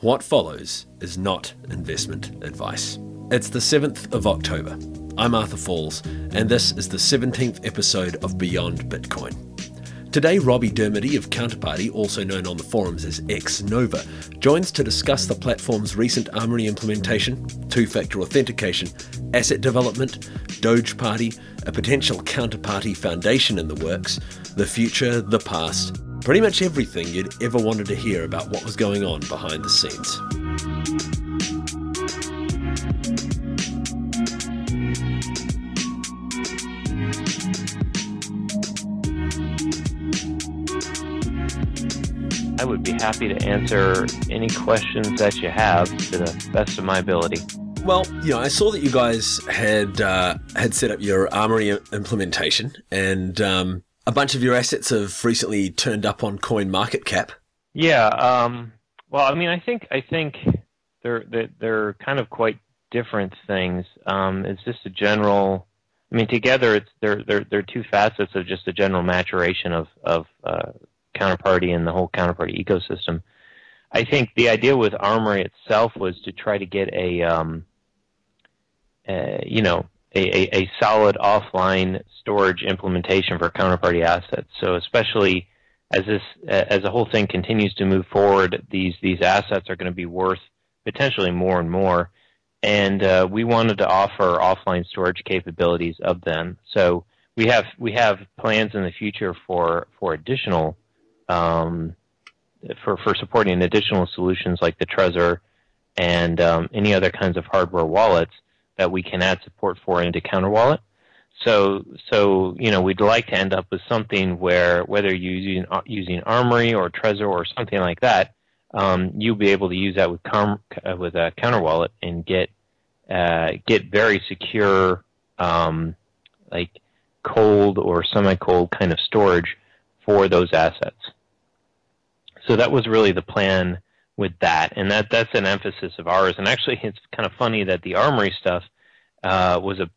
What follows is not investment advice. It's the 7th of October. I'm Arthur Falls, and this is the 17th episode of Beyond Bitcoin. Today, Robby Dermody of Counterparty, also known on the forums as X-Nova, joins to discuss the platform's recent Armory implementation, TwoFactor Authentication, asset development, DogeParty, a potential counterparty foundation in the works, the future, the past, pretty much everything you'd ever wanted to hear about what was going on behind the scenes. I would be happy to answer any questions that you have to the best of my ability. Well, I saw that you guys had set up your Armory implementation, and a bunch of your assets have recently turned up on CoinMarketCap. Yeah. Well, I think they're kind of quite different things. It's just a general. Together, they're two facets of just a general maturation of Counterparty and the whole Counterparty ecosystem. I think the idea with Armory itself was to try to get a solid offline storage implementation for Counterparty assets. So especially as the whole thing continues to move forward, these assets are going to be worth potentially more and more, and we wanted to offer offline storage capabilities of them. So we have plans in the future for additional for supporting additional solutions like the Trezor and any other kinds of hardware wallets that we can add support for into CounterWallet. So we'd like to end up with something where whether you're using Armory or Trezor or something like that, you'll be able to use that with a CounterWallet and get very secure, like cold or semi-cold kind of storage for those assets. So that was really the plan with that, and that's an emphasis of ours. And actually, it's kind of funny that the Armory stuff was a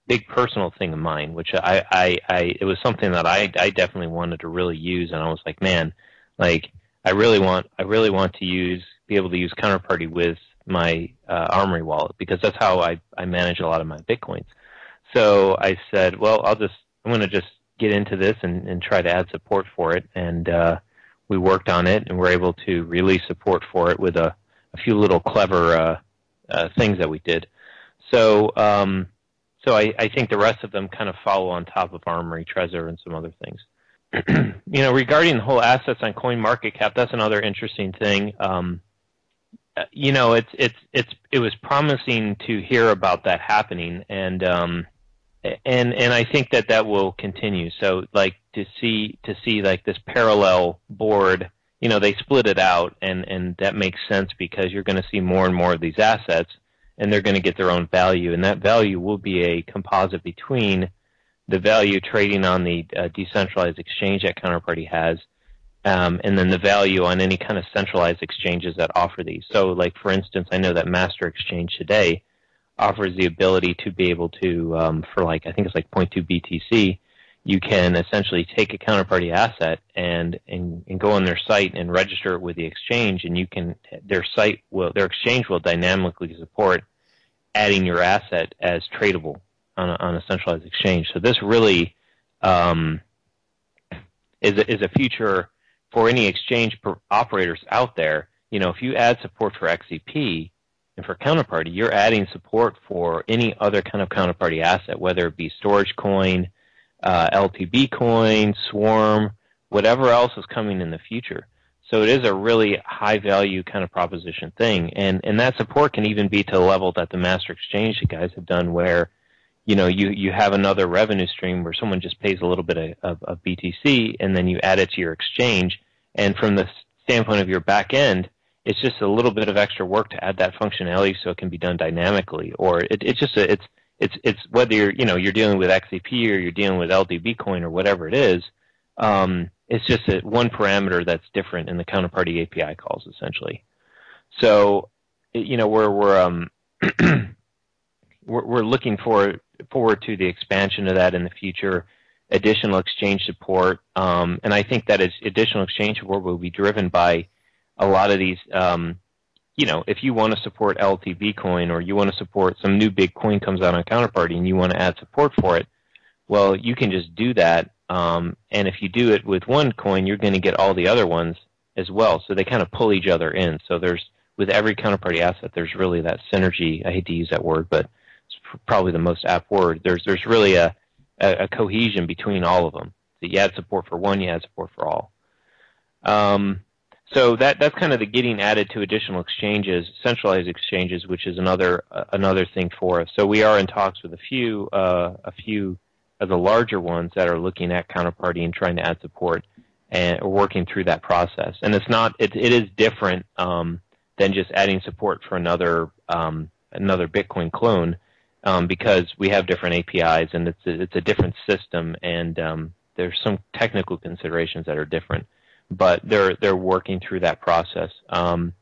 big personal thing of mine, which it was something that I definitely wanted to really use, and I was like, man, like I really want to be able to use Counterparty with my Armory wallet, because that's how I manage a lot of my Bitcoins. So I said, well, I'm going to just get into this and try to add support for it, and we worked on it, and we're able to release support for it with a few little clever things that we did. So I think the rest of them kind of follow on top of Armory, Trezor, and some other things. Regarding the whole assets on CoinMarketCap, that's another interesting thing. It was promising to hear about that happening, and I think that will continue. So like to see like this parallel board, they split it out, and that makes sense because you're going to see more and more of these assets, and they're going to get their own value, and that value will be a composite between the value trading on the decentralized exchange that Counterparty has, and then the value on any kind of centralized exchanges that offer these. So like, for instance, I know that Master Exchange today offers the ability to be able to, for I think it's like 0.2 BTC, you can essentially take a Counterparty asset and go on their site and register it with the exchange, and their exchange will dynamically support adding your asset as tradable on a centralized exchange. So this really is a future for any exchange operators out there. If you add support for XCP and for Counterparty, you're adding support for any other kind of Counterparty asset, whether it be storage coin, LTB coin, Swarm, whatever else is coming in the future. So it is a really high value kind of proposition thing, and that support can even be to the level that the Master Exchange you guys have done, where you have another revenue stream where someone just pays a little bit of BTC, and then you add it to your exchange, and from the standpoint of your back end, it's just a little bit of extra work to add that functionality so it can be done dynamically. Or it's whether you're dealing with XCP or you're dealing with LDB coin or whatever it is. It's just one parameter that's different in the Counterparty API calls, essentially. So we're looking forward to the expansion of that in the future, additional exchange support, and I think that additional exchange support will be driven by a lot of these if you want to support LTB coin, or you want to support some new big coin comes out on Counterparty and you want to add support for it, well, you can just do that. And if you do it with one coin, you're going to get all the other ones as well. So they kind of pull each other in. So with every Counterparty asset, there's really that synergy. I hate to use that word, but it's probably the most apt word. There's really a cohesion between all of them. So you add support for one, you add support for all. So that's kind of the getting added to additional exchanges, centralized exchanges, which is another thing for us. So we are in talks with a few of the larger ones that are looking at Counterparty and trying to add support, and working through that process. And it is different than just adding support for another Bitcoin clone, because we have different APIs and it's a different system, and there's some technical considerations that are different. But they're working through that process. And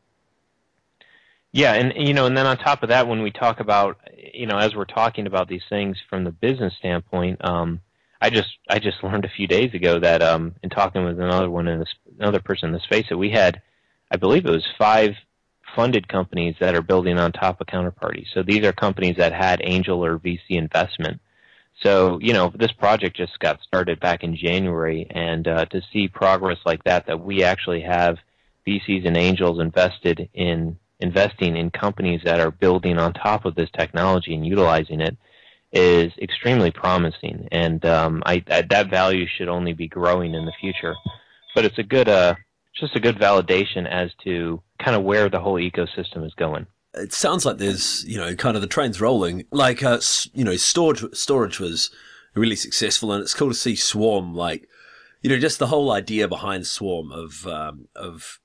then on top of that, when we talk about, as we're talking about these things from the business standpoint, I just learned a few days ago that in talking with another person in the space, that we had, I believe it was 5 funded companies that are building on top of Counterparty. So these are companies that had angel or VC investment. So, this project just got started back in January, and to see progress like that we actually have VCs and angels investing in companies that are building on top of this technology and utilizing it is extremely promising. And that value should only be growing in the future. But it's just a good validation as to kind of where the whole ecosystem is going. It sounds like there's, kind of the train's rolling. Like, storage was really successful, and it's cool to see Swarm, like, just the whole idea behind Swarm of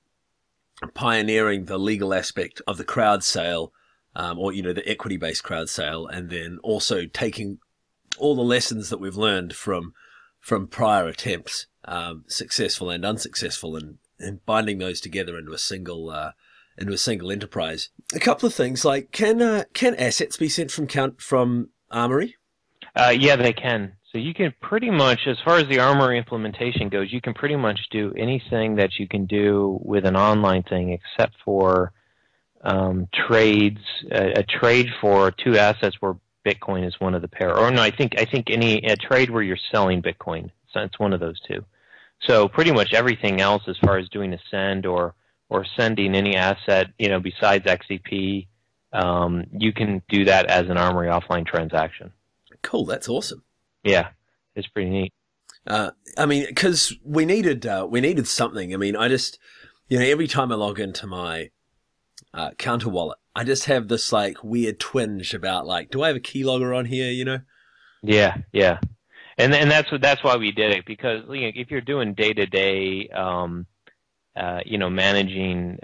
pioneering the legal aspect of the crowd sale, or, the equity-based crowd sale, and then also taking all the lessons that we've learned from prior attempts, successful and unsuccessful, and binding those together into a single enterprise. A couple of things, like, can assets be sent from Armoury? Yeah, they can. So you can pretty much, as far as the Armory implementation goes, you can pretty much do anything that you can do with an online thing, except for trades. A trade for 2 assets where Bitcoin is one of the pair. Or no, I think a trade where you're selling Bitcoin. So it's one of those 2. So pretty much everything else, as far as doing a send or sending any asset, besides XCP, you can do that as an Armory offline transaction. Cool, that's awesome. Yeah, it's pretty neat. Because we needed something. I just, every time I log into my Counter wallet, I just have this like weird twinge about, like, do I have a keylogger on here? Yeah. And that's why we did it, because if you're doing day-to-day, managing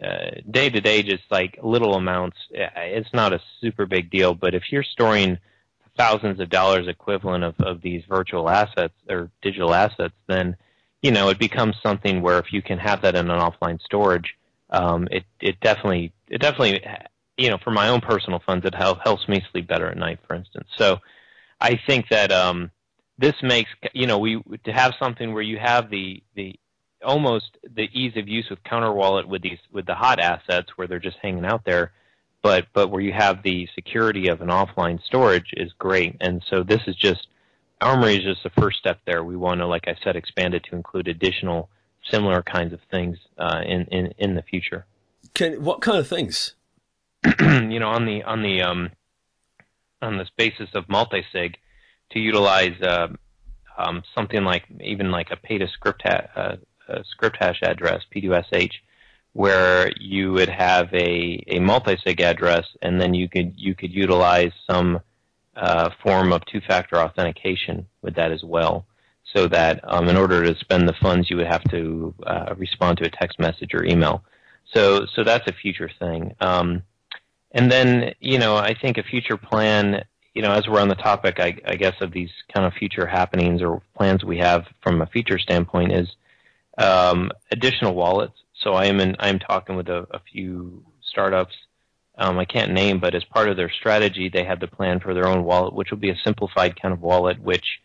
day-to-day, just like little amounts, it's not a super big deal. But if you're storing thousands of dollars equivalent of these virtual assets or digital assets, then it becomes something where if you can have that in an offline storage, it definitely for my own personal funds, it helps me sleep better at night, for instance. So I think that this makes to have something where you have the almost the ease of use with Counter Wallet with the hot assets where they're just hanging out there, but where you have the security of an offline storage is great. And so this is just, Armory is just the first step there. We want to, like I said, expand it to include additional similar kinds of things in the future. What kind of things? On this basis of multi-sig, to utilize something like even like a pay to script hash address, P2SH, where you would have a multi-sig address, and then you could utilize some form of two-factor authentication with that as well, so that in order to spend the funds, you would have to respond to a text message or email. So that's a future thing. And then, I think a future plan, as we're on the topic, I guess, of these kind of future happenings or plans we have from a feature standpoint is additional wallets. So I'm talking with a few startups I can't name, but as part of their strategy, they have the plan for their own wallet, which will be a simplified kind of wallet, which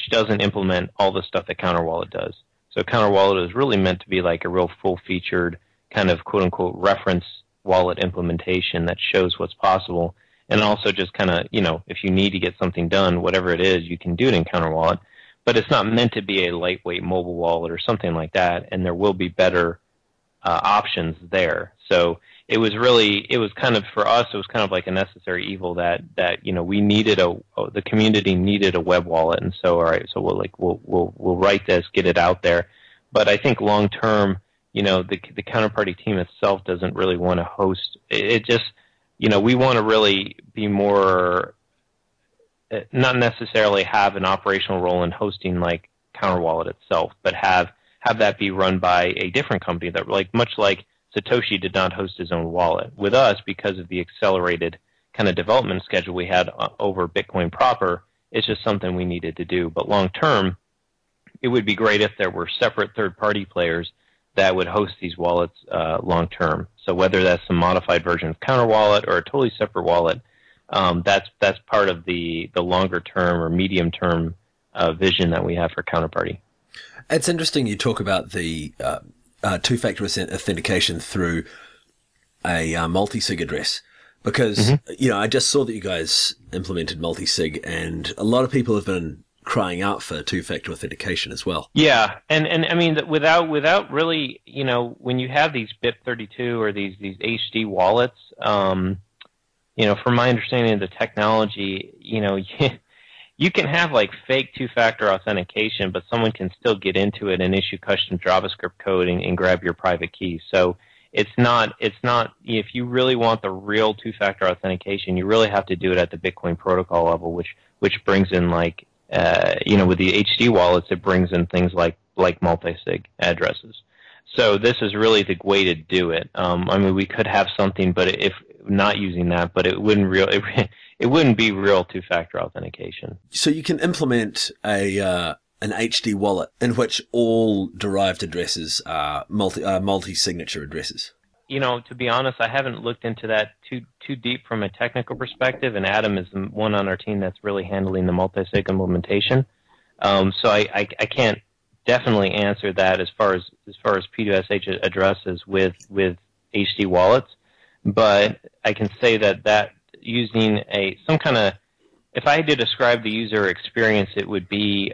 doesn't implement all the stuff that Counter Wallet does. So Counter Wallet is really meant to be like a real full-featured kind of quote-unquote reference wallet implementation that shows what's possible. And also just kind of, if you need to get something done, whatever it is, you can do it in CounterWallet. But it's not meant to be a lightweight mobile wallet or something like that, and there will be better options there. So it was kind of, for us, it was kind of like a necessary evil that we needed the community needed a web wallet, and so all right, so we'll write this, get it out there. But I think long term, the Counterparty team itself doesn't really want to host it. Just we want to really be more, not necessarily have an operational role in hosting like CounterWallet itself, but have that be run by a different company that, much like Satoshi did not host his own wallet. With us, because of the accelerated kind of development schedule we had over Bitcoin proper, it's just something we needed to do. But long term, it would be great if there were separate third-party players that would host these wallets long term. So whether that's some modified version of CounterWallet or a totally separate wallet, that's part of the longer term or medium term vision that we have for Counterparty. It's interesting you talk about the two-factor authentication through a multi-sig address, because I just saw that you guys implemented multi-sig, and a lot of people have been crying out for two-factor authentication as well. Yeah, and I mean, without really, when you have these BIP32 or these HD wallets, from my understanding of the technology, you can have like fake two-factor authentication, but someone can still get into it and issue custom JavaScript code and grab your private key. So it's not, if you really want the real two-factor authentication, you really have to do it at the Bitcoin protocol level, which brings in like, with the HD wallets, it brings in things like multi-sig addresses. So this is really the way to do it. I mean, we could have something, but if not using that, but it wouldn't be real two-factor authentication. So you can implement an HD wallet in which all derived addresses are multi-signature addresses. To be honest, I haven't looked into that too deep from a technical perspective, and Adam is the one on our team that's really handling the multi-sig implementation. So I can't definitely answer that as far as P2SH addresses with HD wallets, but I can say that using some kind of, if I had to describe the user experience, it would be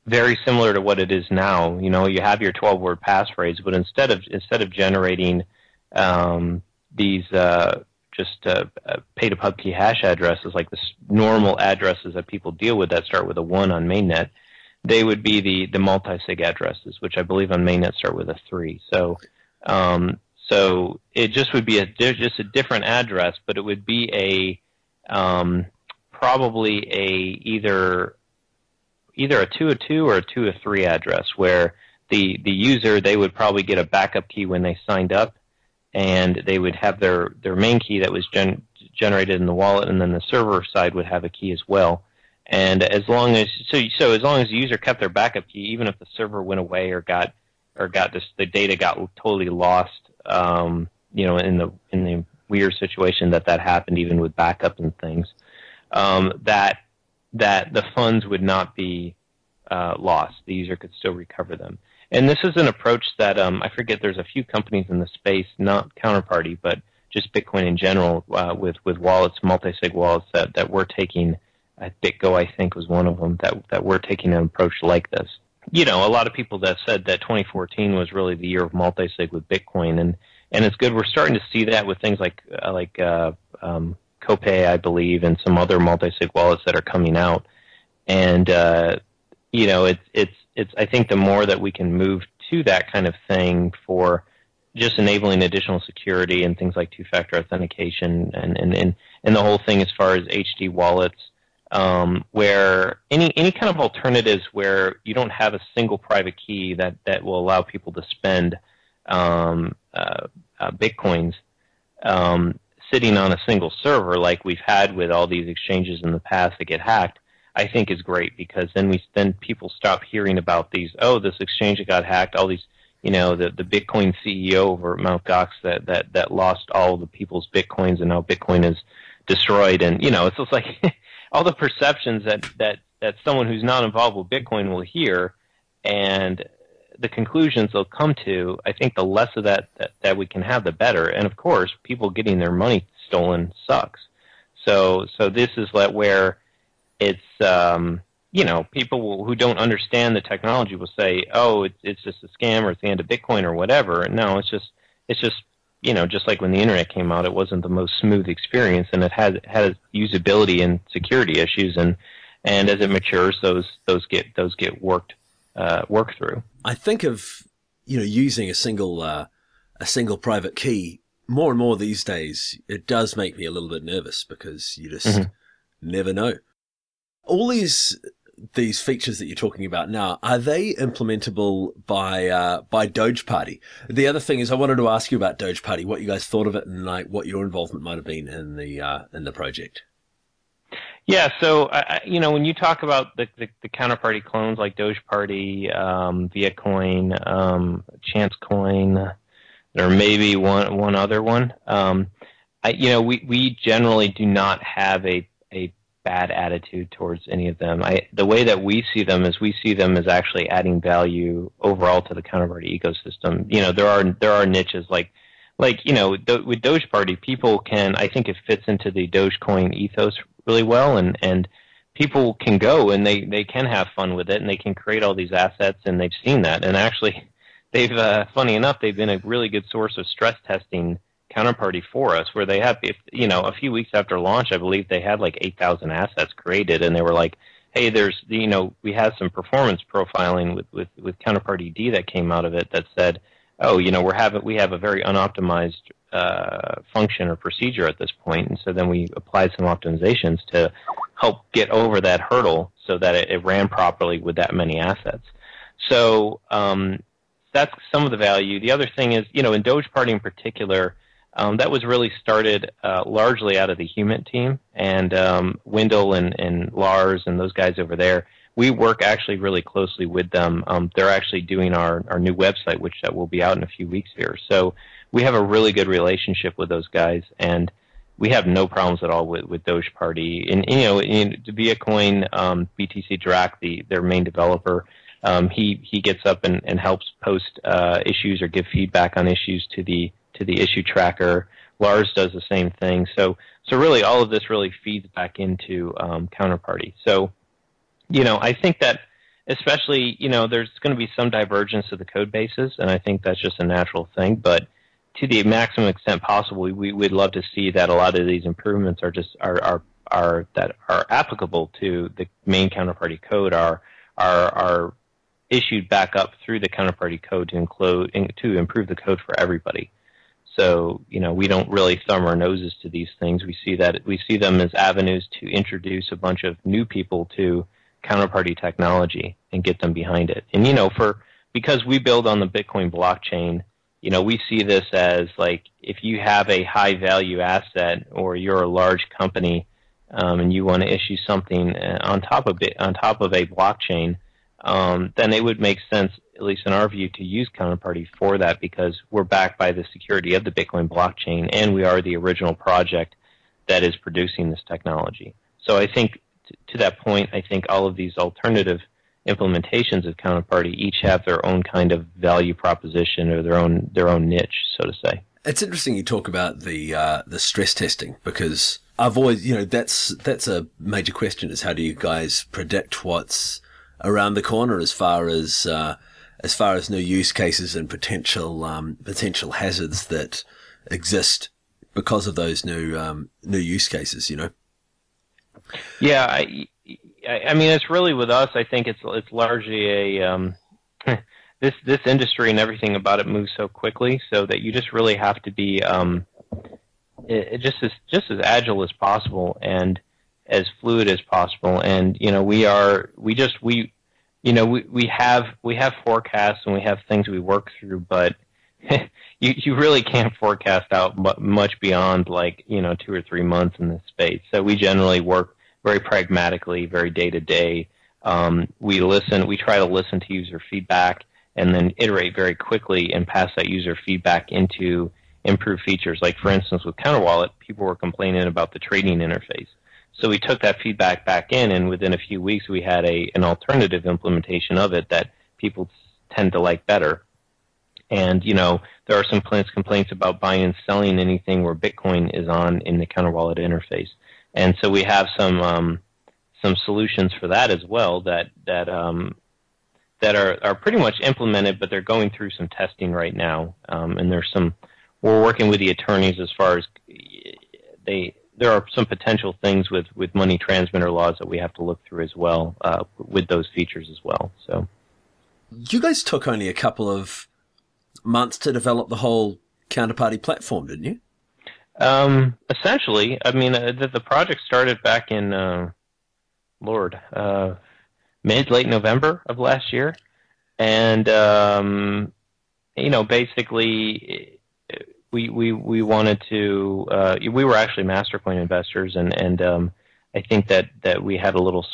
very similar to what it is now. You have your 12-word passphrase, but instead of generating these pay-to-pub key hash addresses like the normal addresses that people deal with that start with a 1 on mainnet, they would be the multi-sig addresses, which I believe on mainnet start with a 3. So it just would be just a different address, but it would be probably either a 202 or a 203 address, where the user, they would probably get a backup key when they signed up, and they would have their main key that was generated in the wallet, and then the server side would have a key as well. And as long as the user kept their backup key, even if the server went away or got the data got totally lost, in the weird situation that happened, even with backup and things, that the funds would not be lost. The user could still recover them. And this is an approach that I forget. There's a few companies in the space, not Counterparty, but just Bitcoin in general, with wallets, multi-sig wallets that we're taking. BitGo, I think, was one of them that we're taking an approach like this. A lot of people that said that 2014 was really the year of multi-sig with Bitcoin, and it's good. We're starting to see that with things like Copay, I believe, and some other multi-sig wallets that are coming out. And it's I think the more that we can move to that kind of thing for just enabling additional security and things like two-factor authentication and the whole thing as far as HD wallets, where any kind of alternatives where you don't have a single private key that will allow people to spend Bitcoins sitting on a single server like we've had with all these exchanges in the past that get hacked, I think is great, because then people stop hearing about these, this exchange that got hacked, all these, the Bitcoin CEO over at Mt. Gox that lost all the people's Bitcoins, and now Bitcoin is destroyed. And, it's just like all the perceptions that someone who's not involved with Bitcoin will hear, and the conclusions they'll come to, I think the less of that we can have, the better. And of course, people getting their money stolen sucks. So this is where it's, people who don't understand the technology will say, oh, it's just a scam, or it's the end of Bitcoin or whatever. No, it's just, just like when the internet came out, it wasn't the most smooth experience, and it had usability and security issues, and as it matures, those get worked through. I think of using a single private key more and more these days. It does make me a little bit nervous because you just never know. All these features that you're talking about now, are they implementable by DogeParty? The other thing is, I wanted to ask you about DogeParty, what you guys thought of it, and what your involvement might have been in the project. Yeah, so when you talk about the counterparty clones like DogeParty, Viacoin, ChanceCoin, or maybe one other one, we generally do not have a bad attitude towards any of them. The way that we see them as actually adding value overall to the counterparty ecosystem. There are niches like with DogeParty, people can, I think it fits into the Dogecoin ethos really well, and people can go and they can have fun with it, and they can create all these assets, and they've seen that. And actually, they've funny enough, they've been a really good source of stress testing Counterparty for us, where they have, a few weeks after launch, I believe they had like 8,000 assets created, and they were like, hey, we have some performance profiling with Counterparty D that came out of it that said, oh, we have a very unoptimized function or procedure at this point, and so then we applied some optimizations to help get over that hurdle so that it ran properly with that many assets. So that's some of the value. The other thing is, in DogeParty in particular, that was really started largely out of the Human team, and Wendell and Lars and those guys over there. We work actually really closely with them. They're actually doing our new website, which that will be out in a few weeks here. So we have a really good relationship with those guys, and we have no problems at all with DogeParty. And to be a coin, BTC Drac, their main developer, he gets up and helps post issues or give feedback on issues to the issue tracker. Lars does the same thing. So really, all of this really feeds back into Counterparty. So, I think that especially, there's going to be some divergence of the code bases, and I think that's just a natural thing. But to the maximum extent possible, we'd love to see that a lot of these improvements are applicable to the main Counterparty code are issued back up through the Counterparty code to improve the code for everybody. So, we don't really thumb our noses to these things. We see them as avenues to introduce a bunch of new people to Counterparty technology and get them behind it. And, because we build on the Bitcoin blockchain, we see this as like, if you have a high value asset, or you're a large company, and you want to issue something on top of a blockchain, then it would make sense, at least in our view, to use Counterparty for that, because we're backed by the security of the Bitcoin blockchain, and we are the original project that is producing this technology. So I think, to that point, I think all of these alternative implementations of Counterparty each have their own kind of value proposition, or their own niche, so to say. It's interesting you talk about the stress testing, because I've always, that's a major question, is how do you guys predict what's around the corner as far as new use cases and potential hazards that exist because of those new use cases, Yeah, I mean, it's really with us. I think it's largely this industry and everything about it moves so quickly, so that you just really have to be just as agile as possible and as fluid as possible. And we have forecasts and we have things we work through, but you really can't forecast out much beyond 2 or 3 months in this space. So we generally work very pragmatically, very day to day. We try to listen to user feedback, and then iterate very quickly and pass that user feedback into improved features. Like, for instance, with CounterWallet, people were complaining about the trading interface. So we took that feedback back in, and within a few weeks we had an alternative implementation of it that people tend to like better. And, there are some complaints about buying and selling anything where Bitcoin is on in the counter wallet interface. And so we have some solutions for that as well that are pretty much implemented, but they're going through some testing right now. And we're working with the attorneys as far as there are some potential things with money transmitter laws that we have to look through as well, with those features as well. So, you guys took only a couple of months to develop the whole Counterparty platform, didn't you? Essentially, I mean, the project started back in late November of last year, and basically we wanted to. We were actually Mastercoin investors, and I think that we had a little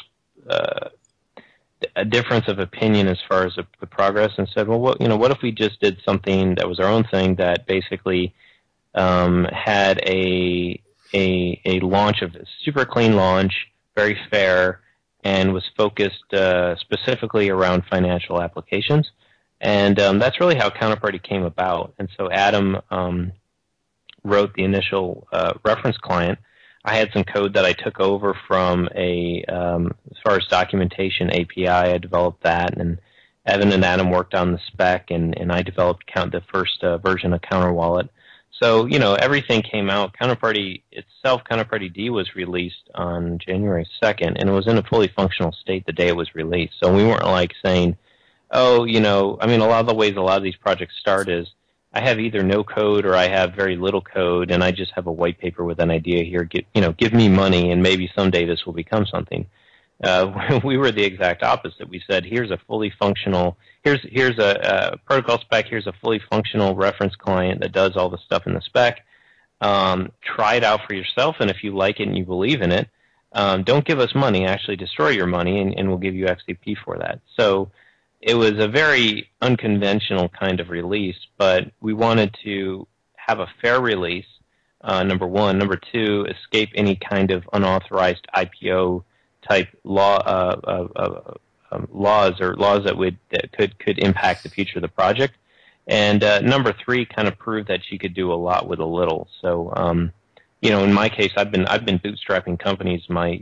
a difference of opinion as far as the progress, and said, well, what if we just did something that was our own thing that basically had a launch, of a super clean launch, very fair, and was focused specifically around financial applications. And that's really how Counterparty came about. And so Adam wrote the initial reference client. I had some code that I took over from as far as documentation API, I developed that, and Evan and Adam worked on the spec, and I developed the first version of Counter Wallet. So, everything came out. Counterparty itself, Counterparty D, was released on January 2nd, and it was in a fully functional state the day it was released. So we weren't like saying, a lot of the ways a lot of these projects start is, I have either no code or I have very little code, and I just have a white paper with an idea here. Give me money, and maybe someday this will become something. We were the exact opposite. We said, here's a fully functional, here's a protocol spec, here's a fully functional reference client that does all the stuff in the spec. Try it out for yourself, and if you like it and you believe in it, don't give us money. Actually destroy your money, and we'll give you XDP for that. So it was a very unconventional kind of release, but we wanted to have a fair release, number one. Number two, escape any kind of unauthorized IPO type laws that could impact the future of the project. And number three, kind of prove that you could do a lot with a little. So, in my case, I've been bootstrapping companies for my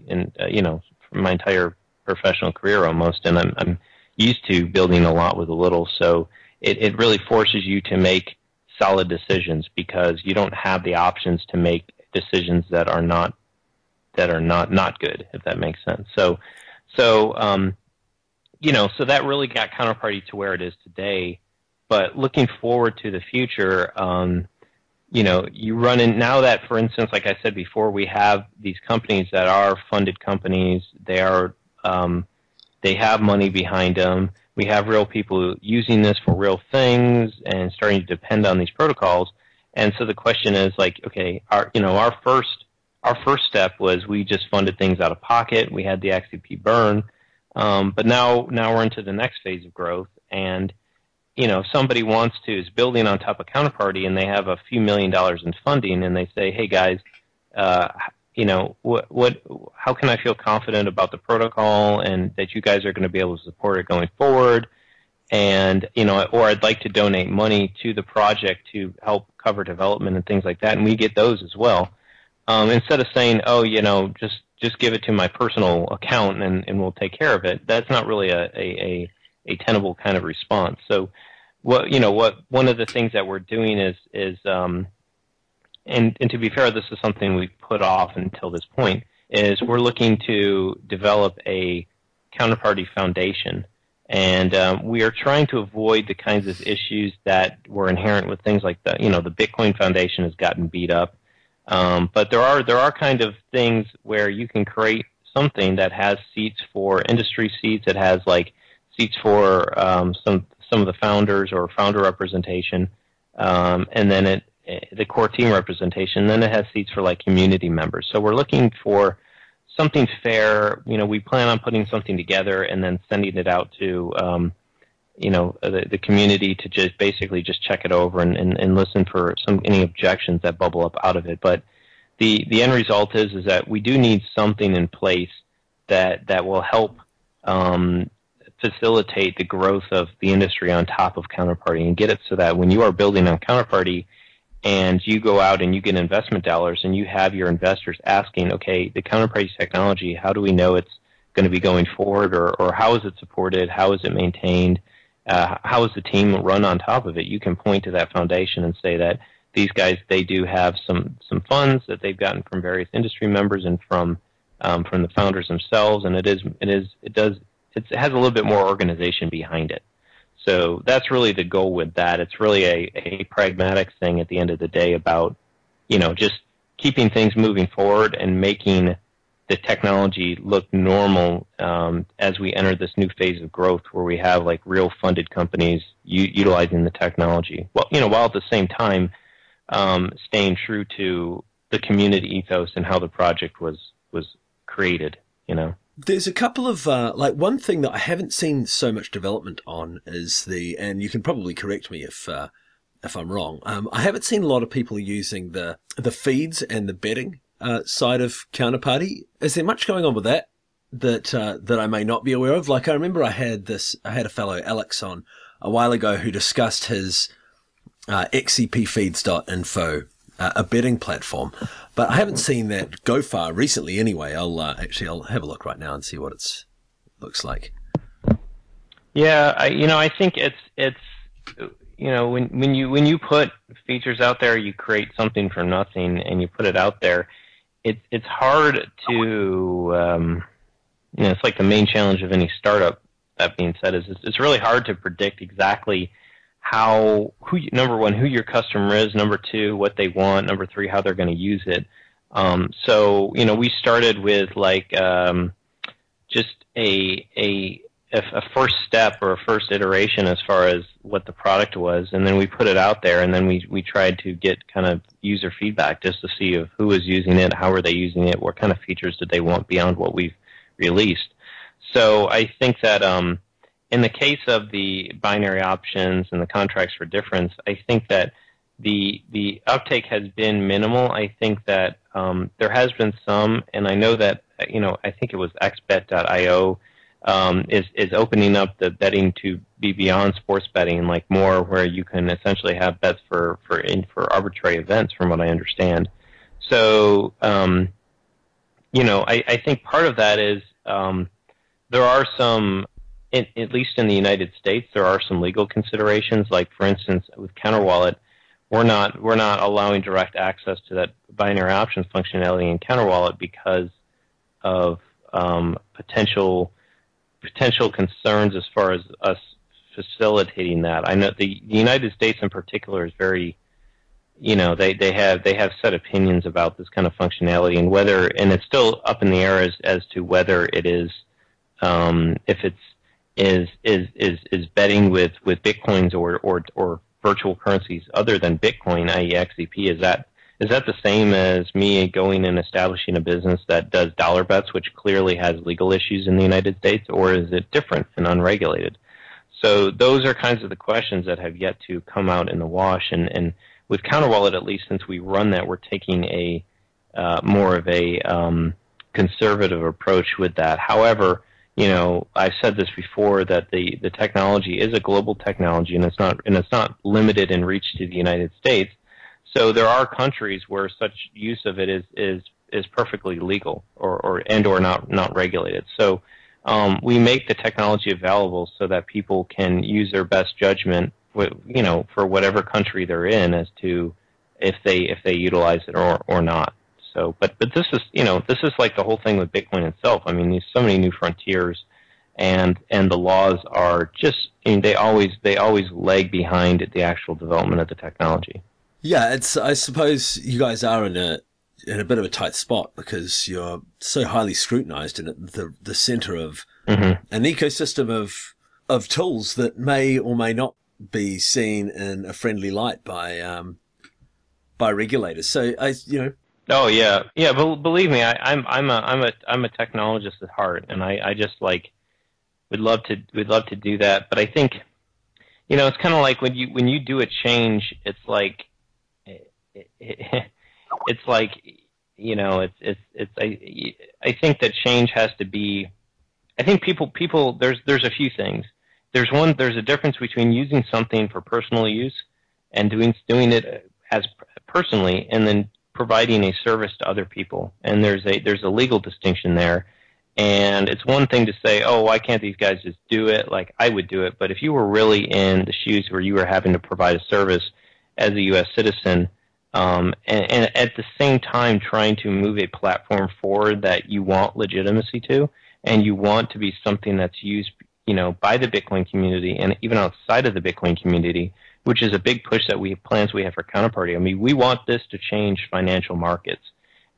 entire professional career almost, and I'm used to building a lot with a little. So it really forces you to make solid decisions, because you don't have the options to make decisions that are not good, if that makes sense. So that really got Counterparty to where it is today. But looking forward to the future, you run in now that, for instance, like I said before, we have these companies that are funded companies. They are they have money behind them. We have real people using this for real things and starting to depend on these protocols. And so the question is, like, okay, our first step was we just funded things out of pocket. We had the XDP burn, but now we're into the next phase of growth. And if somebody is building on top of Counterparty, and they have a few $1 million in funding, and they say, hey guys, how can I feel confident about the protocol and that you guys are going to be able to support it going forward? And, or I'd like to donate money to the project to help cover development and things like that. And we get those as well. Instead of saying, just give it to my personal account and we'll take care of it. That's not really a tenable kind of response. So one of the things that we're doing is and to be fair, this is something we've put off until this point, is we're looking to develop a Counterparty foundation. And we are trying to avoid the kinds of issues that were inherent with things like the Bitcoin Foundation has gotten beat up. But there are kind of things where you can create something that has seats for industry seats. It has like seats for some of the founders or founder representation, and then the core team representation. Then it has seats for like community members. So we're looking for something fair. We plan on putting something together and then sending it out to the community to just basically just check it over and listen for any objections that bubble up out of it. But the end result is that we do need something in place that will help facilitate the growth of the industry on top of Counterparty and get it so that when you are building on Counterparty and you go out and you get investment dollars and you have your investors asking, okay, the Counterparty technology, how do we know it's going to be going forward, or how is it supported, how is it maintained, how is the team run on top of it? You can point to that foundation and say that these guys, they do have some funds that they've gotten from various industry members and from the founders themselves, and it has a little bit more organization behind it. So that's really the goal with that. It's really a pragmatic thing at the end of the day about, just keeping things moving forward and making the technology look normal as we enter this new phase of growth where we have like real funded companies utilizing the technology. Well, while at the same time staying true to the community ethos and how the project was created, There's a couple of, one thing that I haven't seen so much development on is and you can probably correct me if I'm wrong, I haven't seen a lot of people using the feeds and the betting side of Counterparty. Is there much going on with that I may not be aware of? Like, I remember I had a fellow, Alex, on a while ago who discussed his xcpfeeds.info, a betting platform, but I haven't seen that go far recently anyway. I'll have a look right now and see what it looks like. Yeah, I think it's when you put features out there, you create something from nothing and you put it out there. It's hard to it's like the main challenge of any startup. That being said, it's really hard to predict exactly number one, who your customer is, number two, what they want, number three, how they're going to use it. So we started with just a first step or a first iteration as far as what the product was, and then we put it out there, and then we tried to get kind of user feedback just to see of who was using it, how are they using it, what kind of features did they want beyond what we've released. So I think that in the case of the binary options and the contracts for difference, I think that the uptake has been minimal. I think that there has been some, and I know that I think it was xbet.io is opening up the betting to be beyond sports betting, like more where you can essentially have bets for arbitrary events, from what I understand. So I think part of that is there are some. At least in the United States, there are some legal considerations. Like, for instance, with CounterWallet, we're not allowing direct access to that binary options functionality in CounterWallet because of potential concerns as far as us facilitating that. I know the United States in particular is very, they have set opinions about this kind of functionality and it's still up in the air as to whether it is if it's is betting with bitcoins or virtual currencies other than Bitcoin, i.e. XCP. Is that the same as me going and establishing a business that does dollar bets, which clearly has legal issues in the United States, or is it different and unregulated? So those are kinds of the questions that have yet to come out in the wash. And with CounterWallet, at least since we run that, we're taking a more of a conservative approach with that. However, I've said this before, that the technology is a global technology, and it's not limited in reach to the United States. So there are countries where such use of it is perfectly legal or not regulated. So we make the technology available so that people can use their best judgment, for whatever country they're in, as to if they utilize it or not. So, but this is like the whole thing with Bitcoin itself. I mean, there's so many new frontiers, and the laws are just, they always lag behind the actual development of the technology. Yeah, I suppose you guys are in a bit of a tight spot because you're so highly scrutinized and at the center of an ecosystem of tools that may or may not be seen in a friendly light by regulators. So Oh yeah. But believe me, I'm a technologist at heart, and I just would love to do that. But I think it's kind of like when you do a change, it's like I think that change has to be I think people there's a few things. There's a difference between using something for personal use and doing it as personally, and then providing a service to other people. And there's a legal distinction there. And it's one thing to say, oh, why can't these guys just do it like I would do it? But if you were really in the shoes where you were having to provide a service as a U.S. citizen, and at the same time trying to move a platform forward that you want legitimacy to, and you want to be something that's used, by the Bitcoin community and even outside of the Bitcoin community, which is a big push that we have for Counterparty. I mean, we want this to change financial markets.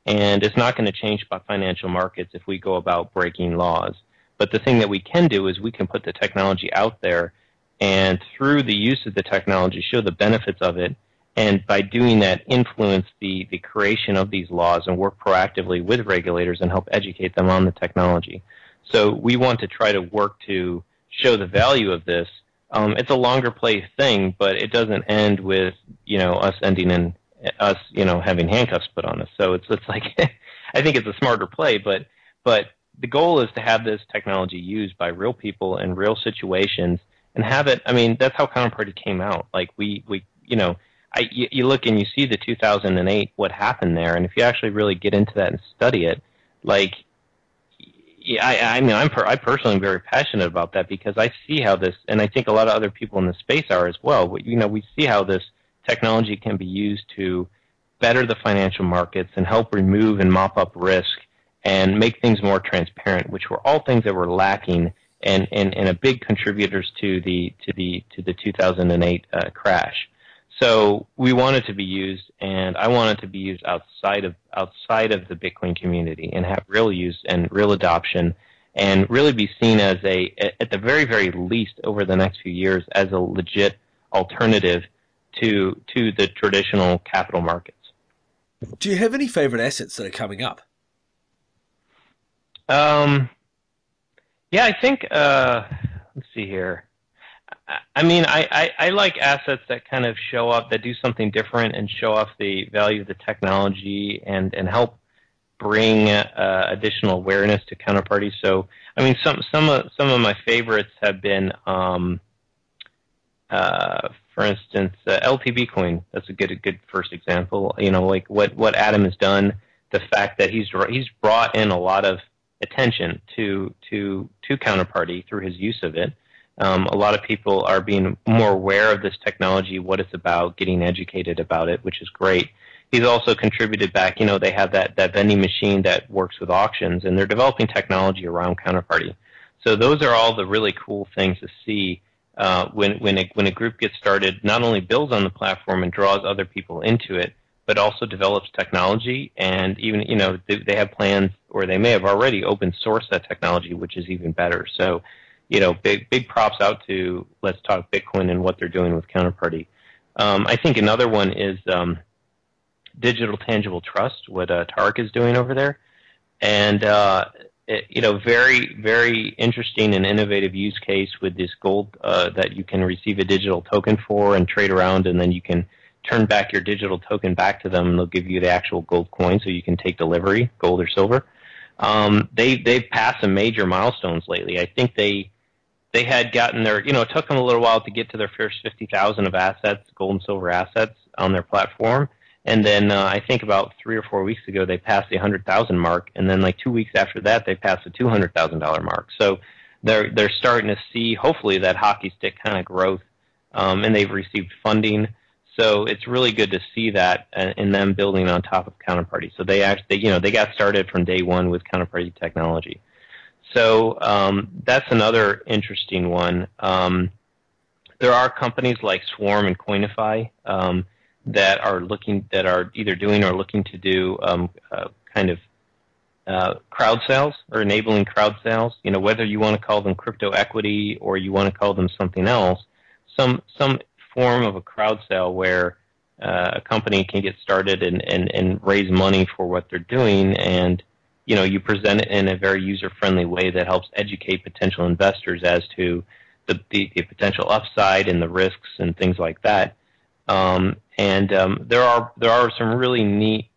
And it's not going to change by financial markets if we go about breaking laws. But the thing that we can do is we can put the technology out there, and through the use of the technology, show the benefits of it, and by doing that, influence the creation of these laws and work proactively with regulators and help educate them on the technology. So we want to try to work to show the value of this. It's a longer play thing, but it doesn't end with us ending in us, having handcuffs put on us. So it's like, I think it's a smarter play, but the goal is to have this technology used by real people in real situations and have it. I mean, that's how Counterparty came out. Like you look and you see the 2008, what happened there. And if you actually really get into that and study it, like, I personally am very passionate about that because I see how this, and I think a lot of other people in the space are as well. We see how this technology can be used to better the financial markets and help remove and mop up risk and make things more transparent, which were all things that were lacking and a big contributors to the 2008 crash. So we want it to be used, and I want it to be used outside of the Bitcoin community and have real use and real adoption, and really be seen as at the very, very least over the next few years, as a legit alternative to the traditional capital markets. Do you have any favorite assets that are coming up? Yeah, I think, let's see here. I mean, I like assets that kind of show up, that do something different and show off the value of the technology and help bring additional awareness to Counterparty. So, I mean, some of my favorites have been, for instance, LTB Coin. That's a good first example. Like what Adam has done, the fact that he's brought in a lot of attention to Counterparty through his use of it. A lot of people are being more aware of this technology, what it's about, getting educated about it, which is great. He's also contributed back. They have that vending machine that works with auctions, and they're developing technology around Counterparty. So those are all the really cool things to see when a group gets started, not only builds on the platform and draws other people into it, but also develops technology, and even they have plans, or they may have already open sourced that technology, which is even better. So big props out to Let's Talk Bitcoin and what they're doing with Counterparty. I think another one is Digital Tangible Trust, what Tarek is doing over there, and very, very interesting and innovative use case with this gold that you can receive a digital token for and trade around, and then you can turn back your digital token back to them, and they'll give you the actual gold coin so you can take delivery, gold or silver. They've passed some major milestones lately. I think they had gotten their, it took them a little while to get to their first 50,000 of assets, gold and silver assets on their platform. And then I think about 3 or 4 weeks ago, they passed the 100,000 mark. And then like 2 weeks after that, they passed the $200,000 mark. So they're starting to see, hopefully, that hockey stick kind of growth. And they've received funding. So it's really good to see that in them building on top of Counterparty. So they got started from day one with Counterparty technology. So that's another interesting one. There are companies like Swarm and Coinify that are either doing or looking to do crowd sales or enabling crowd sales. Whether you want to call them crypto equity or you want to call them something else, some form of a crowd sale where a company can get started and raise money for what they're doing, and you present it in a very user-friendly way that helps educate potential investors as to the potential upside and the risks and things like that. There are some really neat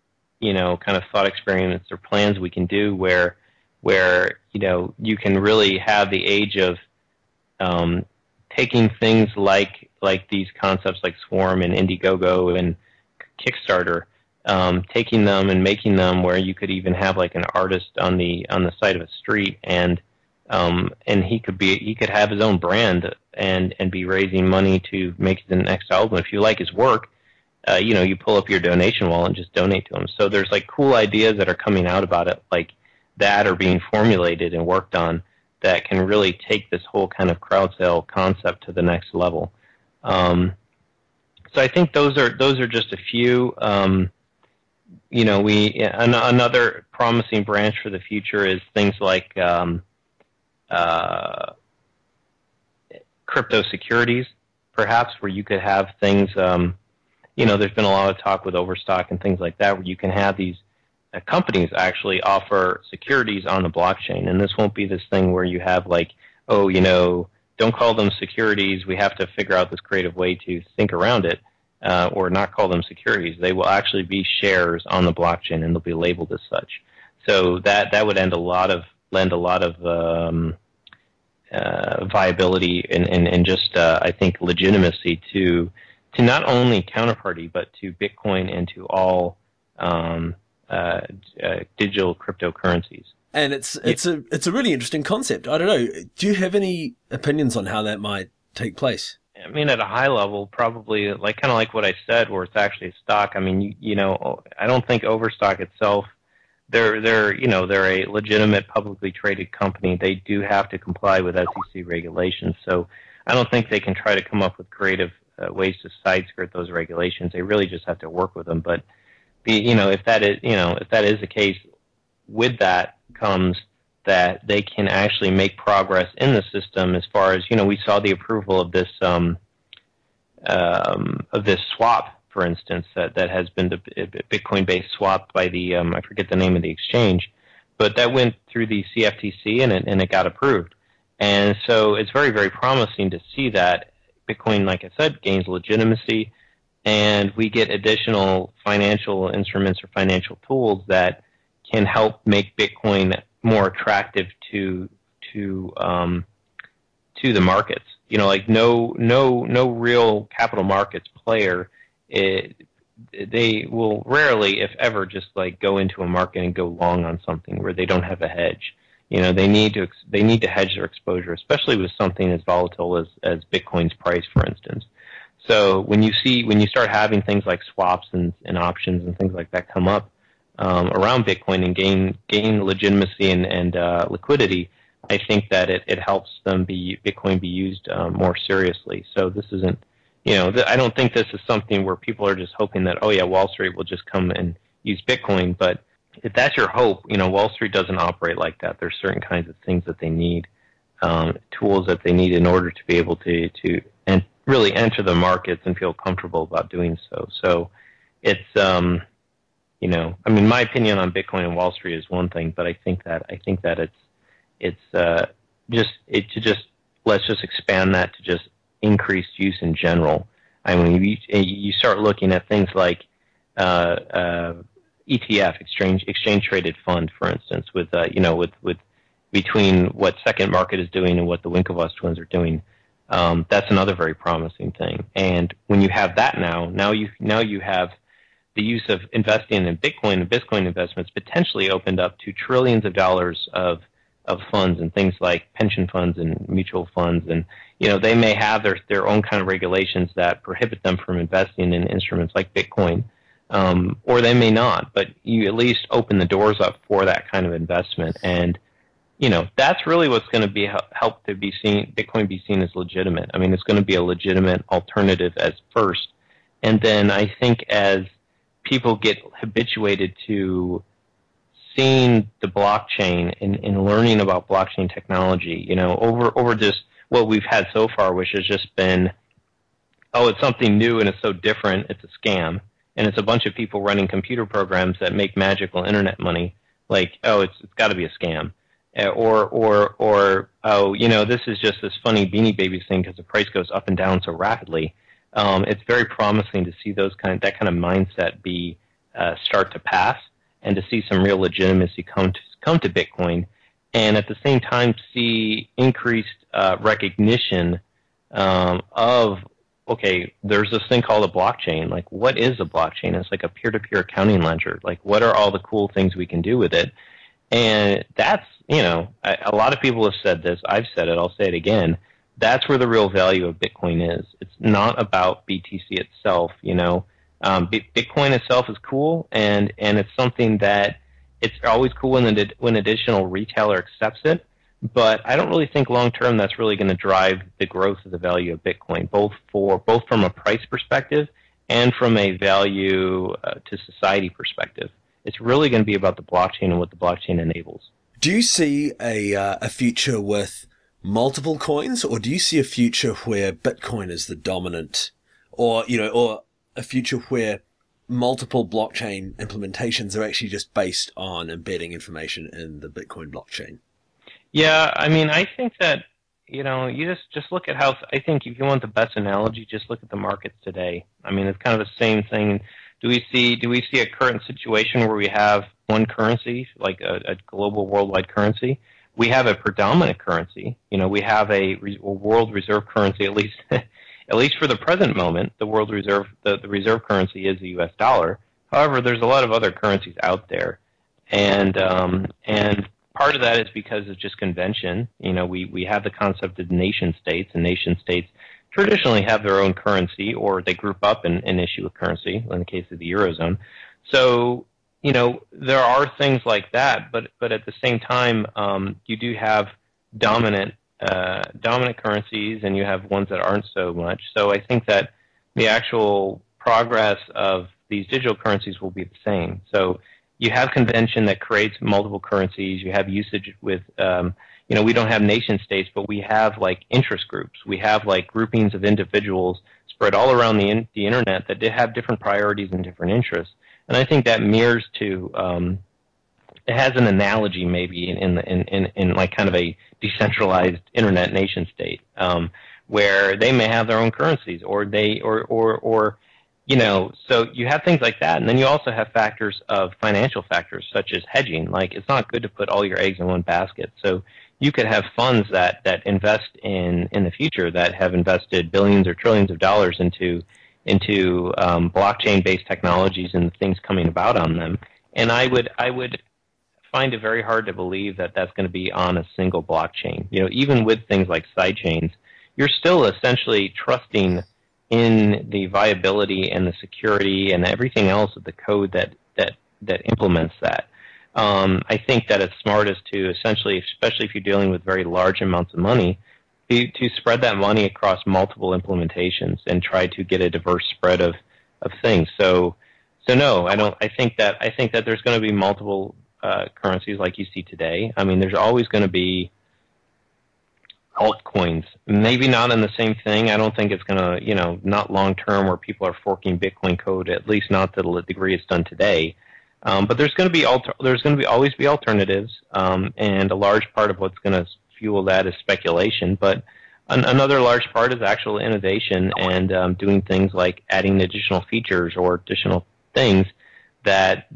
kind of thought experiments or plans we can do where where you can really have the age of taking things like these concepts like Swarm and Indiegogo and Kickstarter, taking them and making them where you could even have like an artist on the side of a street, and he could have his own brand and be raising money to make the next album. If you like his work, you pull up your donation wallet and just donate to him. So there's like cool ideas that are coming out about it like that are being formulated and worked on that can really take this whole kind of crowd sale concept to the next level. So I think those are just a few. Another promising branch for the future is things like crypto securities, perhaps, where you could have things. There's been a lot of talk with Overstock and things like that, where you can have these companies actually offer securities on the blockchain, and this won't be this thing where you have like, don't call them securities. We have to figure out this creative way to think around it, or not call them securities. They will actually be shares on the blockchain, and they'll be labeled as such. So that would lend a lot of viability and just I think legitimacy to not only Counterparty but to Bitcoin and to all digital cryptocurrencies. And it's a really interesting concept. I don't know. Do you have any opinions on how that might take place? I mean, at a high level, probably kind of like what I said, where it's actually a stock. I mean, I don't think Overstock itself. They're a legitimate publicly traded company. They do have to comply with SEC regulations. So I don't think they can try to come up with creative ways to side skirt those regulations. They really just have to work with them. But if that is the case, with that comes that they can actually make progress in the system. As far as we saw the approval of this swap, for instance, that has been the Bitcoin-based swap by the I forget the name of the exchange, but that went through the CFTC and it got approved. And so it's very, very promising to see that Bitcoin, like I said, gains legitimacy, and we get additional financial instruments or financial tools that can help make Bitcoin more attractive to the markets. Like no real capital markets player, they will rarely, if ever, just like go into a market and go long on something where they don't have a hedge. They need to hedge their exposure, especially with something as volatile as Bitcoin's price, for instance. So when you start having things like swaps and options and things like that come up around Bitcoin and gain legitimacy and liquidity, I think that it helps Bitcoin be used more seriously. So this isn't, I don't think this is something where people are just hoping that, Wall Street will just come and use Bitcoin. But if that's your hope, Wall Street doesn't operate like that. There's certain kinds of things that they need, tools that they need in order to be able to really enter the markets and feel comfortable about doing so. So it's, my opinion on Bitcoin and Wall Street is one thing, but I think that let's just expand that to just increased use in general. I mean, you start looking at things like ETF, exchange traded fund, for instance, with between what Second Market is doing and what the Winklevoss twins are doing. That's another very promising thing. And when you have that now you have the use of investing in Bitcoin and Bitcoin investments potentially opened up to trillions of dollars of funds and things like pension funds and mutual funds, and they may have their own kind of regulations that prohibit them from investing in instruments like Bitcoin, or they may not. But you at least open the doors up for that kind of investment, and that's really what's going to help to be seen. Bitcoin be seen as legitimate. I mean, it's going to be a legitimate alternative as first, and then I think as people get habituated to seeing the blockchain and learning about blockchain technology, over just what we've had so far, which has just been, it's something new and it's so different, it's a scam, and it's a bunch of people running computer programs that make magical internet money. Like, it's got to be a scam, or this is just this funny Beanie Babies thing because the price goes up and down so rapidly. It's very promising to see that kind of mindset start to pass, and to see some real legitimacy come to Bitcoin, and at the same time see increased recognition of, okay, there's this thing called a blockchain. Like, what is a blockchain? It's like a peer-to-peer accounting ledger. Like, what are all the cool things we can do with it? And that's, a lot of people have said this. I've said it. I'll say it again. That's where the real value of Bitcoin is. It's not about BTC itself. Bitcoin itself is cool, and it's something that it's always cool when an additional retailer accepts it. But I don't really think long term that's really going to drive the growth of the value of Bitcoin, both from a price perspective and from a value to society perspective. It's really going to be about the blockchain and what the blockchain enables. Do you see a future with multiple coins, or do you see a future where Bitcoin is the dominant, or a future where multiple blockchain implementations are actually just based on embedding information in the Bitcoin blockchain? Yeah, I mean, I think that, you just look at how, I think if you want the best analogy, just look at the markets today. I mean, it's kind of the same thing. Do we see a current situation where we have one currency, like a global worldwide currency? We have a predominant currency. We have a world reserve currency, at least at least for the present moment. The world reserve, the reserve currency is the U.S. dollar. However, there's a lot of other currencies out there, and part of that is because of just convention. We have the concept of nation states, and nation states traditionally have their own currency, or they group up and issue a currency, in the case of the Eurozone. So, there are things like that, but at the same time, you do have dominant currencies, and you have ones that aren't so much. So I think that the actual progress of these digital currencies will be the same. So you have convention that creates multiple currencies. You have usage with, we don't have nation states, but we have like interest groups. We have like groupings of individuals spread all around the internet that have different priorities and different interests. And I think that mirrors to, it has an analogy maybe in like kind of a decentralized internet nation state, where they may have their own currencies, or so you have things like that. And then you also have factors of financial factors, such as hedging. Like, it's not good to put all your eggs in one basket. So you could have funds that invest in the future, that have invested billions or trillions of dollars into blockchain-based technologies and things coming about on them. And I would find it very hard to believe that that's going to be on a single blockchain. Even with things like sidechains, you're still essentially trusting in the viability and the security and everything else of the code that implements that. I think that it's smartest to essentially, especially if you're dealing with very large amounts of money, to spread that money across multiple implementations and try to get a diverse spread of things. So no, I don't. I think that there's going to be multiple currencies like you see today. I mean, there's always going to be altcoins, maybe not in the same thing. I don't think it's going to, not long term where people are forking Bitcoin code, at least not to the degree it's done today. But there's going to be always be alternatives, and a large part of what's going to fuel that is speculation. But another large part is actual innovation and doing things like adding additional features or additional things that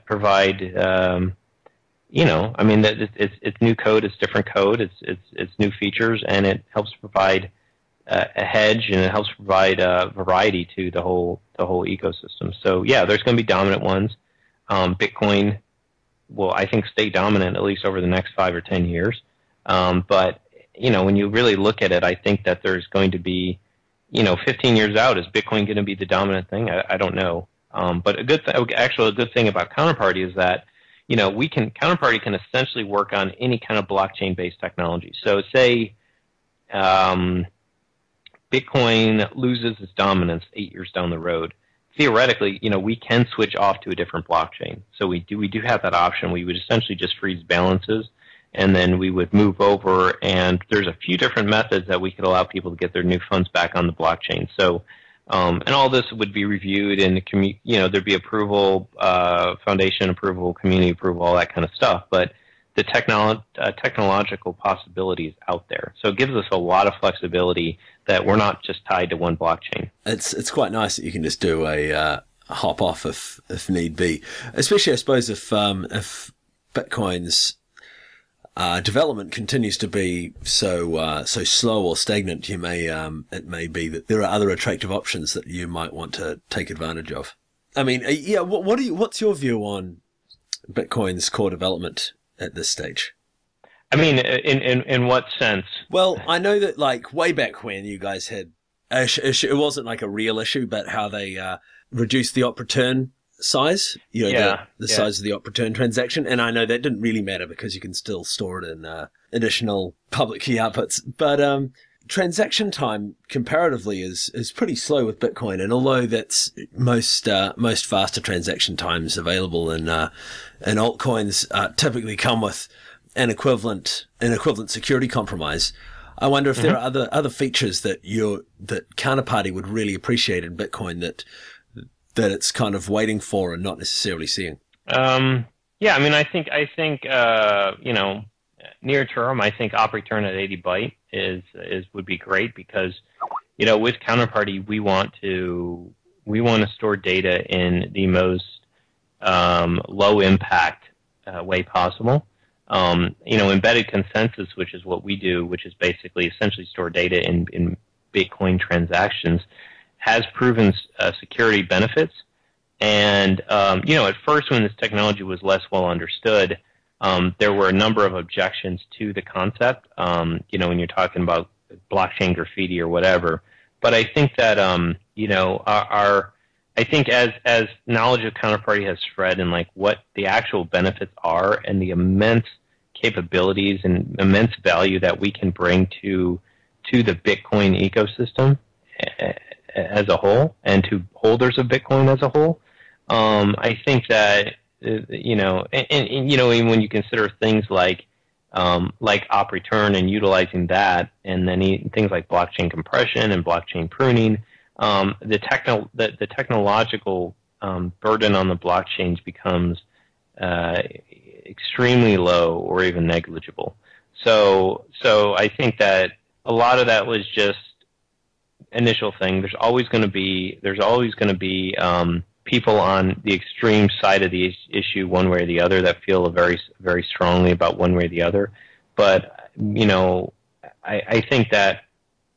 provide. I mean, that it's new code, it's different code, it's new features, and it helps provide a hedge, and it helps provide variety to the whole ecosystem. So yeah, there's going to be dominant ones. Bitcoin will, I think, stay dominant at least over the next 5 or 10 years. But when you really look at it, I think that there's going to be, 15 years out, is Bitcoin going to be the dominant thing? I don't know. But a good thing about Counterparty is that Counterparty can essentially work on any kind of blockchain-based technology. So say Bitcoin loses its dominance 8 years down the road. Theoretically, we can switch off to a different blockchain. So we do have that option. We would essentially just freeze balances, and then we would move over, and there's a few different methods that we could allow people to get their new funds back on the blockchain. So and all this would be reviewed, and there'd be approval, foundation approval, community approval, all that kind of stuff. But the technological possibility is out there, so it gives us a lot of flexibility that we're not just tied to one blockchain. It's quite nice that you can just do a hop off if need be, especially I suppose if Bitcoin's development continues to be so slow or stagnant, it may be that there are other attractive options that you might want to take advantage of. I mean, yeah. What's your view on Bitcoin's core development at this stage? I mean, in what sense? Well, I know that like way back when you guys had issue, it wasn't like a real issue, but how they reduced the op return size, the size of the op return transaction, and I know that didn't really matter because you can still store it in additional public key outputs. But transaction time comparatively is pretty slow with Bitcoin, and although that's most faster transaction times available in altcoins typically come with an equivalent security compromise. I wonder if there are other features that Counterparty would really appreciate in Bitcoin that it's kind of waiting for and not necessarily seeing. Yeah, I mean, I think near term, I think op return at 80 byte would be great because with Counterparty we want to store data in the most low impact way possible. Embedded consensus, which is what we do, which is basically essentially store data in Bitcoin transactions, has proven security benefits. And, at first when this technology was less well understood, there were a number of objections to the concept, when you're talking about blockchain graffiti or whatever. But I think that, I think as knowledge of Counterparty has spread and like what the actual benefits are and the immense capabilities and immense value that we can bring to the Bitcoin ecosystem as a whole and to holders of Bitcoin as a whole, I think that even when you consider things like op return and utilizing that, and then things like blockchain compression and blockchain pruning. The technological burden on the blockchains becomes extremely low or even negligible. So I think that a lot of that was just initial thing. There's always going to be people on the extreme side of the issue, one way or the other, that feel very very strongly about one way or the other. But I think that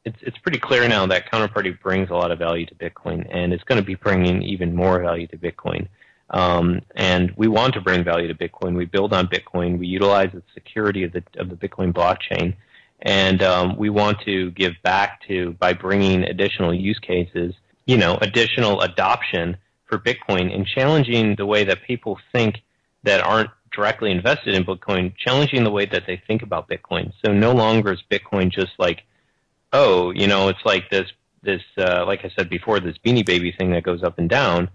it's pretty clear now that Counterparty brings a lot of value to Bitcoin, and it's going to be bringing even more value to Bitcoin. And we want to bring value to Bitcoin. We build on Bitcoin. We utilize the security of the Bitcoin blockchain, and we want to give back by bringing additional use cases, additional adoption for Bitcoin, and challenging the way that people think that aren't directly invested in Bitcoin, challenging the way that they think about Bitcoin. So no longer is Bitcoin just like, oh, it's like this, like I said before, this Beanie Baby thing that goes up and down.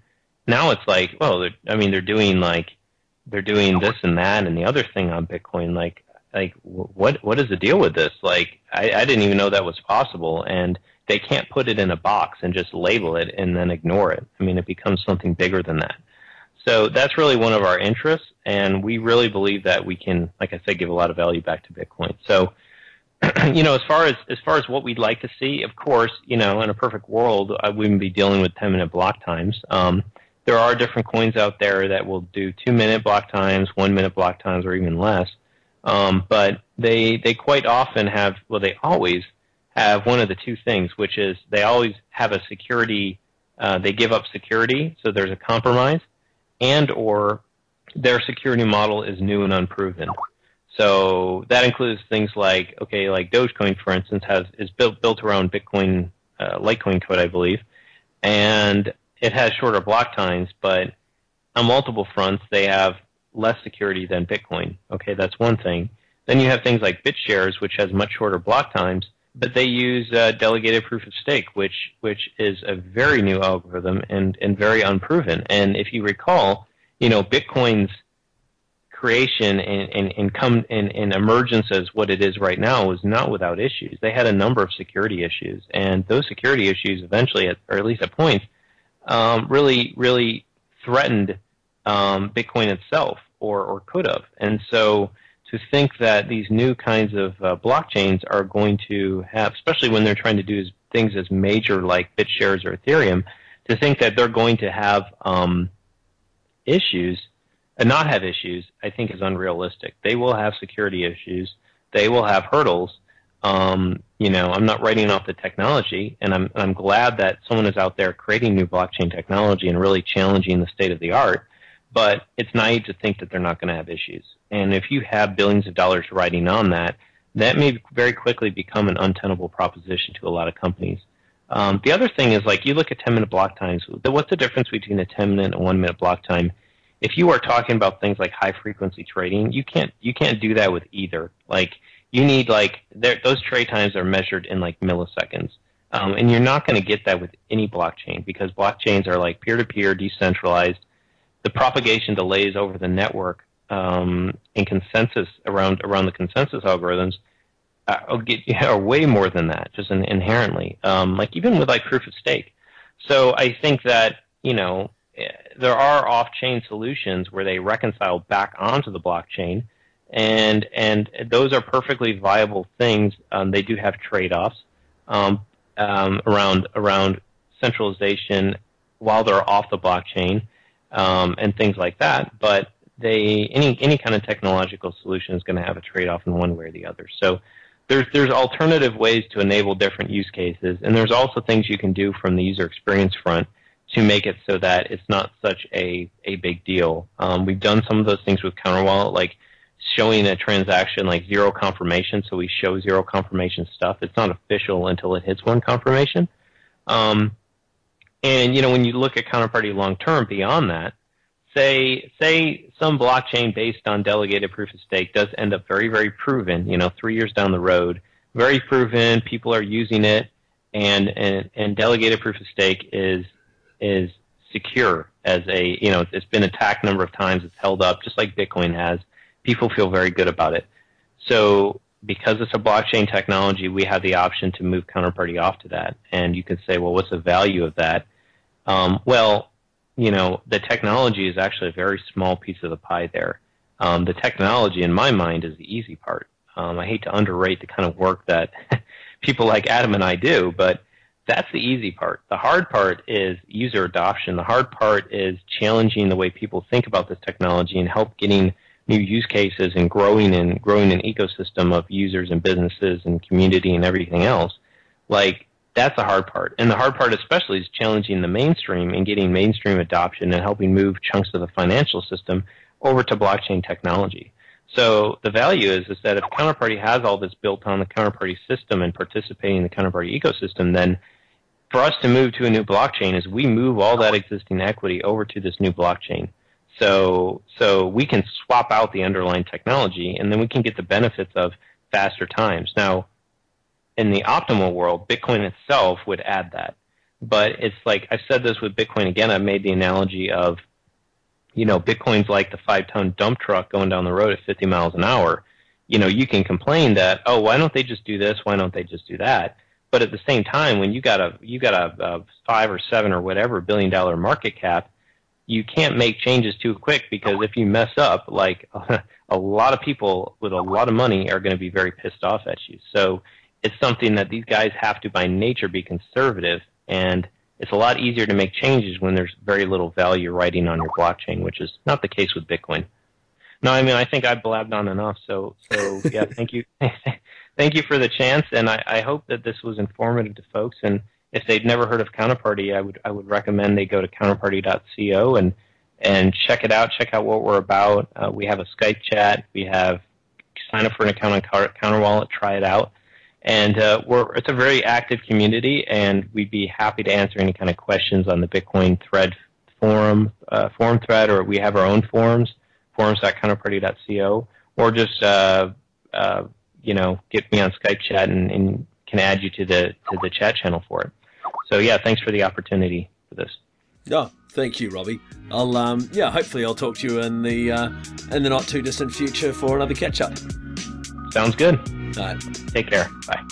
Now it's like, well, they're doing this and that and the other thing on Bitcoin. Like what is the deal with this? Like, I didn't even know that was possible, and they can't put it in a box and just label it and then ignore it. I mean, it becomes something bigger than that. So that's really one of our interests, and we really believe that we can, like I said, give a lot of value back to Bitcoin. So, as far as what we'd like to see, of course, in a perfect world, I wouldn't be dealing with 10-minute block times. There are different coins out there that will do 2-minute block times, 1-minute block times, or even less. But they quite often have, well, they always have one of the two things, which is they always have a security, they give up security, so there's a compromise, and or their security model is new and unproven. So that includes things like, like Dogecoin, for instance, is built around Bitcoin Litecoin code, I believe, and it has shorter block times, but on multiple fronts, they have less security than Bitcoin. Okay, that's one thing. Then you have things like BitShares, which has much shorter block times, but they use delegated proof of stake, which is a very new algorithm and very unproven. And if you recall, Bitcoin's creation and emergence as what it is right now was not without issues. They had a number of security issues, and those security issues eventually, or at least at points, really threatened Bitcoin itself, or could have. And so to think that these new kinds of blockchains are going to have, especially when they're trying to do things as major like BitShares or Ethereum, to think that they're going to have issues not have issues, I think is unrealistic. They will have security issues. They will have hurdles. You know, I'm not writing off the technology, and I'm glad that someone is out there creating new blockchain technology and really challenging the state of the art. But it's naive to think that they're not going to have issues. And if you have billions of dollars riding on that, that may very quickly become an untenable proposition to a lot of companies. The other thing is, like, you look at 10-minute block times. What's the difference between a 10-minute and 1-minute block time? If you are talking about things like high-frequency trading, you can't do that with either. Like, you need, like, those trade times are measured in, like, milliseconds. And you're not going to get that with any blockchain, because blockchains are, like, peer-to-peer, decentralized. The propagation delays over the network and consensus around the consensus algorithms are way more than that, just inherently. Like, even with, like, proof of stake. So I think that, you know, there are off-chain solutions where they reconcile back onto the blockchain, and those are perfectly viable things. They do have trade-offs around centralization while they're off the blockchain, and things like that. But any kind of technological solution is going to have a trade-off in one way or the other. So there's alternative ways to enable different use cases, and there's also things you can do from the user experience front to make it so that it's not such a big deal. We've done some of those things with CounterWallet, like showing a transaction like zero confirmation, so we show zero confirmation stuff. It's not official until it hits one confirmation. And, you know, when you look at Counterparty long-term beyond that, say some blockchain based on delegated proof of stake does end up very, very proven, you know, 3 years down the road, very proven, people are using it, and delegated proof of stake is secure as a, you know, it's been attacked a number of times, it's held up, just like Bitcoin has. People feel very good about it. So because it's a blockchain technology, we have the option to move Counterparty off to that. And you could say, well, what's the value of that? Well, you know, the technology is actually a very small piece of the pie there. The technology, in my mind, is the easy part. I hate to underrate the kind of work that people like Adam and I do, but that's the easy part. The hard part is user adoption. The hard part is challenging the way people think about this technology and help getting new use cases and growing an ecosystem of users and businesses and community and everything else. Like, that's the hard part. And the hard part especially is challenging the mainstream and getting mainstream adoption and helping move chunks of the financial system over to blockchain technology. So the value is that if Counterparty has all this built on the Counterparty system and participating in the Counterparty ecosystem, then for us to move to a new blockchain is we move all that existing equity over to this new blockchain. So we can swap out the underlying technology, and then we can get the benefits of faster times. Now, in the optimal world, Bitcoin itself would add that. But it's like, I've said this with Bitcoin again, I've made the analogy of, you know, Bitcoin's like the 5-ton dump truck going down the road at 50 miles an hour. You know, you can complain that, oh, why don't they just do this? Why don't they just do that? But at the same time, when you got a 5 or 7 or whatever $1 billion market cap, you can't make changes too quick, because if you mess up, like, a lot of people with a lot of money are going to be very pissed off at you. So it's something that these guys have to, by nature, be conservative, and it's a lot easier to make changes when there's very little value riding on your blockchain, which is not the case with Bitcoin. No, I mean, I think I blabbed on enough, so yeah, thank you. Thank you for the chance, and I hope that this was informative to folks. And if they've never heard of Counterparty, I would recommend they go to counterparty.co and check it out. Check out what we're about. We have a Skype chat. We have sign up for an account on CounterWallet. Try it out, and it's a very active community, and we'd be happy to answer any kind of questions on the Bitcoin thread forum thread, or we have our own forums.counterparty.co, or just you know, get me on Skype chat and can add you to the chat channel for it. So yeah, thanks for the opportunity for this. Oh, thank you, Robby. I'll hopefully I'll talk to you in the not too distant future for another catch up. Sounds good. All right. Take care. Bye.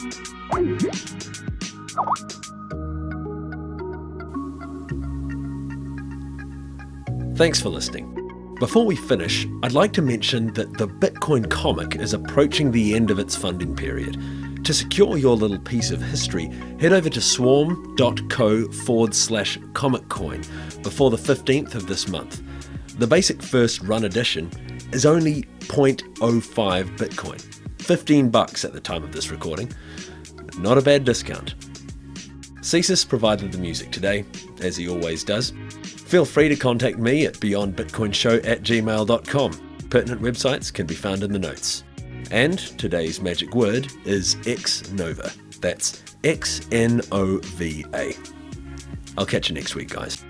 Thanks for listening. Before we finish, I'd like to mention that the Bitcoin comic is approaching the end of its funding period. To secure your little piece of history, head over to swarm.co/comic coin before the 15th of this month. The basic first run edition is only 0.05 Bitcoin, $15 at the time of this recording. Not a bad discount. Cesis provided the music today, as he always does. Feel free to contact me at beyondbitcoinshow@gmail.com. Pertinent websites can be found in the notes. And today's magic word is XNOVA. That's XNOVA. I'll catch you next week, guys.